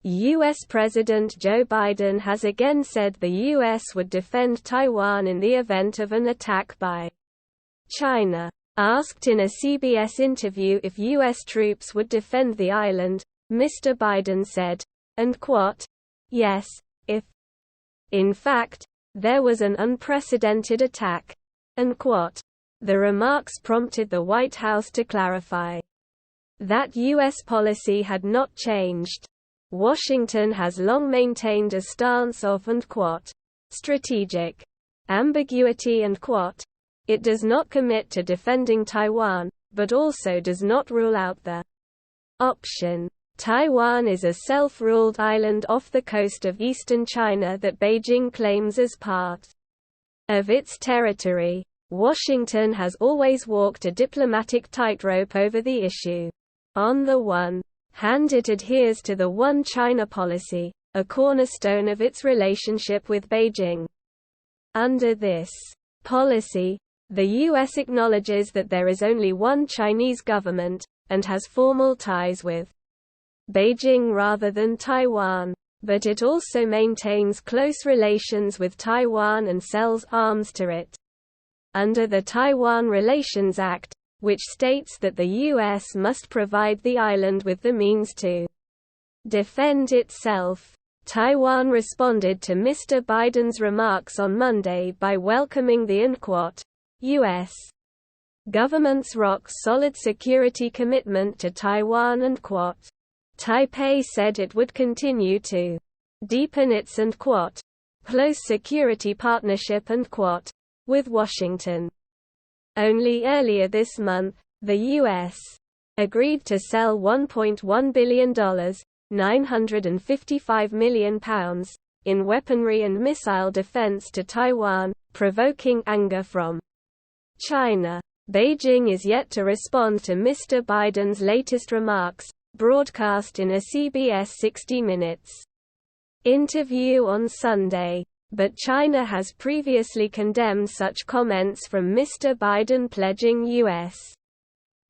U.S. President Joe Biden has again said the U.S. would defend Taiwan in the event of an attack by China. Asked in a CBS interview if U.S. troops would defend the island, Mr. Biden said, and quote, "Yes, if, in fact, there was an unprecedented attack," unquote. The remarks prompted the White House to clarify that U.S. policy had not changed. Washington has long maintained a stance of unquote, strategic ambiguity and quote, it does not commit to defending Taiwan, but also does not rule out the option. Taiwan is a self-ruled island off the coast of eastern China that Beijing claims as part of its territory. Washington has always walked a diplomatic tightrope over the issue. On the one hand, it adheres to the One China policy, a cornerstone of its relationship with Beijing. Under this policy, the U.S. acknowledges that there is only one Chinese government, and has formal ties with Beijing rather than Taiwan, but it also maintains close relations with Taiwan and sells arms to it. Under the Taiwan Relations Act, which states that the U.S. must provide the island with the means to defend itself, Taiwan responded to Mr. Biden's remarks on Monday by welcoming the unquote, U.S. government's rock-solid security commitment to Taiwan unquote. Taipei said it would continue to deepen its unquote, close security partnership unquote, with Washington. Only earlier this month, the U.S. agreed to sell $1.1 billion, £955 million, in weaponry and missile defense to Taiwan, provoking anger from China. Beijing is yet to respond to Mr. Biden's latest remarks, broadcast in a CBS 60 Minutes interview on Sunday. But China has previously condemned such comments from Mr. Biden, pledging U.S.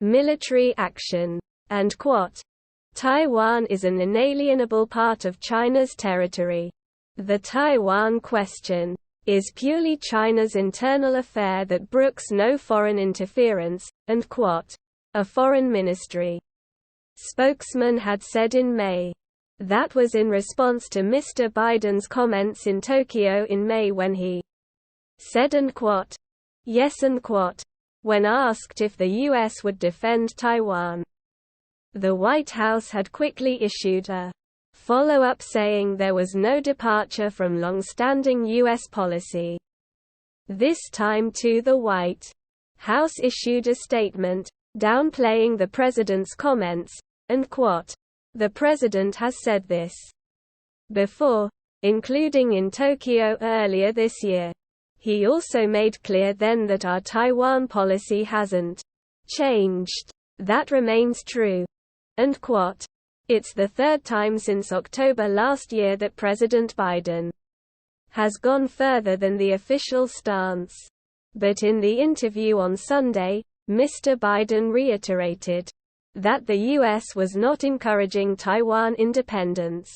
military action. And quote, Taiwan is an inalienable part of China's territory. The Taiwan question is purely China's internal affair that brooks no foreign interference, and quote, a foreign ministry spokesman had said in May. That was in response to Mr. Biden's comments in Tokyo in May when he said unquote, yes unquote, when asked if the U.S. would defend Taiwan. The White House had quickly issued a follow-up saying there was no departure from long-standing U.S. policy. This time too the White House issued a statement, downplaying the president's comments, and quote, the president has said this before, including in Tokyo earlier this year. He also made clear then that our Taiwan policy hasn't changed. That remains true. End quote. It's the third time since October last year that President Biden has gone further than the official stance. But in the interview on Sunday, Mr. Biden reiterated that the U.S. was not encouraging Taiwan independence.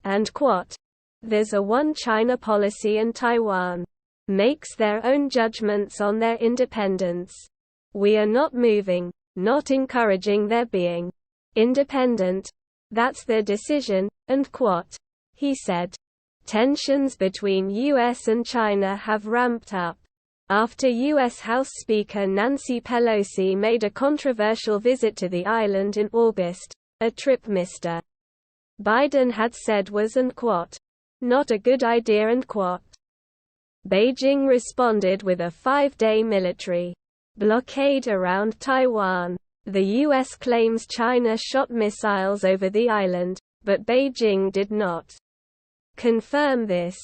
And quote, there's a one China policy and Taiwan makes their own judgments on their independence. We are not moving, not encouraging their being independent. That's their decision, end quote. He said. Tensions between U.S. and China have ramped up after U.S. House Speaker Nancy Pelosi made a controversial visit to the island in August, a trip Mr. Biden had said was unquote, not a good idea unquote. Beijing responded with a 5-day military blockade around Taiwan. The U.S. claims China shot missiles over the island, but Beijing did not confirm this.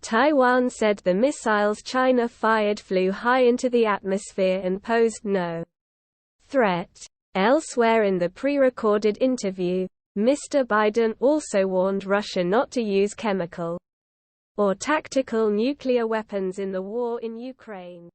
Taiwan said the missiles China fired flew high into the atmosphere and posed no threat. Elsewhere in the pre-recorded interview, Mr. Biden also warned Russia not to use chemical or tactical nuclear weapons in the war in Ukraine.